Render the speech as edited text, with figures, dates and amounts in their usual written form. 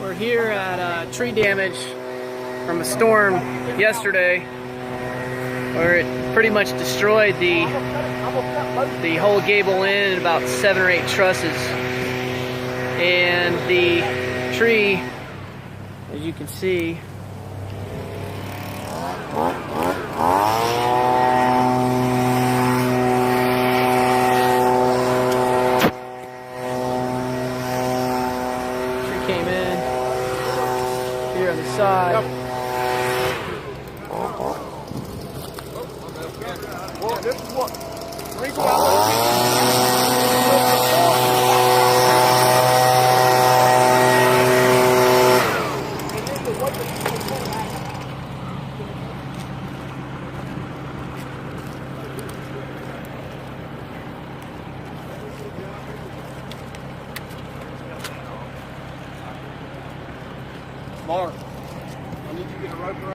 We're here at tree damage from a storm yesterday where it pretty much destroyed the whole gable end and about 7 or 8 trusses. And the tree, as you can see, came in here on the side. Well, this is what Mark, I need you to get a rope around.